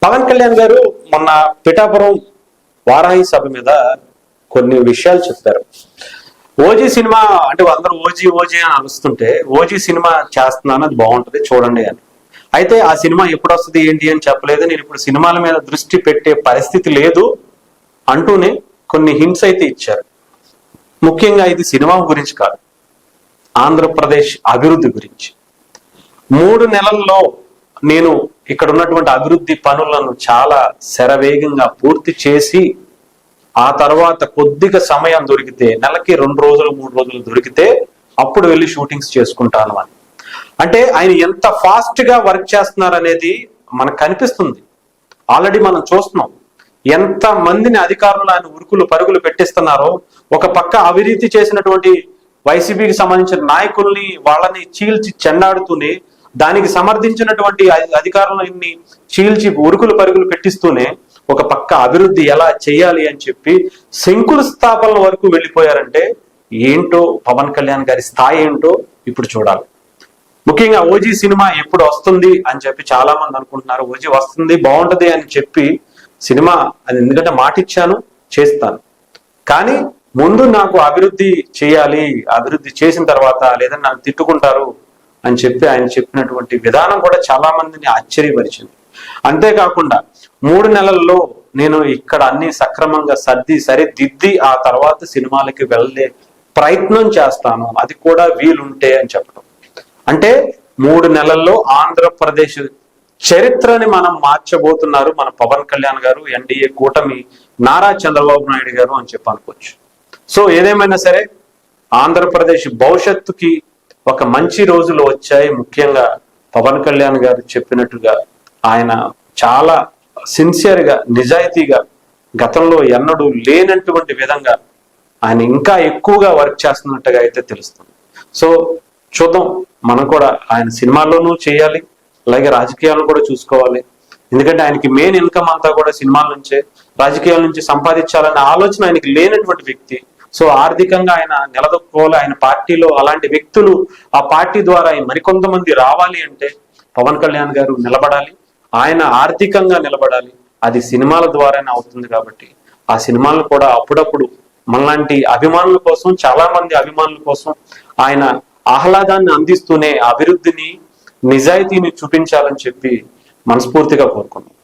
పవన్ కళ్యాణ్ గారు మొన్న పిఠాపురం వారాహి సభ మీద కొన్ని విషయాలు చెప్పారు. ఓజీ సినిమా అంటే అందరూ ఓజీ ఓజీ అని అలుస్తుంటే ఓజీ సినిమా చేస్తున్నాను, అది బాగుంటుంది చూడండి అని. అయితే ఆ సినిమా ఎప్పుడు వస్తుంది ఏంటి అని చెప్పలేదు. నేను ఇప్పుడు సినిమాల మీద దృష్టి పెట్టే పరిస్థితి లేదు అంటూనే కొన్ని హింట్స్ అయితే ఇచ్చారు. ముఖ్యంగా ఇది సినిమా గురించి కాదు, ఆంధ్రప్రదేశ్ అభివృద్ధి గురించి. 3 నెలల్లో నేను ఇక్కడ ఉన్నటువంటి అభివృద్ధి పనులను చాలా శరవేగంగా పూర్తి చేసి ఆ తర్వాత కొద్దిగా సమయం దొరికితే, నెలకి 2 రోజులు 3 రోజులు దొరికితే అప్పుడు వెళ్ళి షూటింగ్స్ చేసుకుంటాను అని. అంటే ఆయన ఎంత ఫాస్ట్ గా వర్క్ చేస్తున్నారు అనేది మనకు కనిపిస్తుంది. ఆల్రెడీ మనం చూస్తున్నాం ఎంత మందిని అధికారులు ఆయన ఉరుకులు పరుగులు పెట్టిస్తున్నారో. ఒక పక్క అవినీతి చేసినటువంటి వైసీపీకి సంబంధించిన నాయకుల్ని వాళ్ళని చీల్చి చెండాడుతూనే, దానికి సమర్థించినటువంటి అధికారులని చీల్చి ఉరుకులు పరుగులు పెట్టిస్తూనే ఒక పక్క అభివృద్ధి ఎలా చేయాలి అని చెప్పి శంకుస్థాపన వరకు వెళ్ళిపోయారంటే ఏంటో పవన్ కళ్యాణ్ గారి స్థాయి ఏంటో ఇప్పుడు చూడాలి. ముఖ్యంగా ఓజీ సినిమా ఎప్పుడు వస్తుంది అని చెప్పి చాలా మంది అనుకుంటున్నారు. ఓజీ వస్తుంది, బాగుంటది అని చెప్పి సినిమా అది, ఎందుకంటే మాట ఇచ్చాను చేస్తాను, కానీ ముందు నాకు అభివృద్ధి చేయాలి, అభివృద్ధి చేసిన తర్వాత లేదని నన్ను తిట్టుకుంటారు అని చెప్పి ఆయన చెప్పినటువంటి విధానం కూడా చాలా మందిని ఆశ్చర్యపరిచింది. అంతేకాకుండా 3 నెలల్లో నేను ఇక్కడ అన్ని సక్రమంగా సరిదిద్ది ఆ తర్వాత సినిమాలకి వెళ్ళే ప్రయత్నం చేస్తాను, అది కూడా వీలుంటే అని చెప్పడం. అంటే 3 నెలల్లో ఆంధ్రప్రదేశ్ చరిత్రని మనం మార్చబోతున్నారు మన పవన్ కళ్యాణ్ గారు, ఎన్డీఏ కూటమి నారా చంద్రబాబు నాయుడు గారు అని చెప్పి అనుకోవచ్చు. సో ఏదేమైనా సరే ఆంధ్రప్రదేశ్ భవిష్యత్తుకి ఒక మంచి రోజులు వచ్చాయి. ముఖ్యంగా పవన్ కళ్యాణ్ గారు చెప్పినట్టుగా ఆయన చాలా సిన్సియర్గా, నిజాయితీగా, గతంలో ఎన్నడూ లేనటువంటి విధంగా ఆయన ఇంకా ఎక్కువగా వర్క్ చేస్తున్నట్టుగా అయితే తెలుస్తుంది. సో చూద్దాం, మనం కూడా ఆయన సినిమాల్లోనూ చేయాలి, అలాగే రాజకీయాలను కూడా చూసుకోవాలి. ఎందుకంటే ఆయనకి మెయిన్ ఇన్కమ్ అంతా కూడా సినిమాల నుంచే, రాజకీయాల నుంచి సంపాదించాలనే ఆలోచన ఆయనకి లేనటువంటి వ్యక్తి. సో ఆర్థికంగా ఆయన నిలదొక్కుకోవాలి. ఆయన పార్టీలో అలాంటి వ్యక్తులు, ఆ పార్టీ ద్వారా మరికొంతమంది రావాలి అంటే పవన్ కళ్యాణ్ గారు నిలబడాలి, ఆయన ఆర్థికంగా నిలబడాలి. అది సినిమాల ద్వారానే అవుతుంది. కాబట్టి ఆ సినిమాలను కూడా అప్పుడప్పుడు మనలాంటి అభిమానుల కోసం, చాలా మంది అభిమానుల కోసం ఆయన ఆహ్లాదాన్ని అందిస్తూనే అభివృద్ధిని, నిజాయితీని చూపించాలని చెప్పి మనస్ఫూర్తిగా కోరుకున్నాం.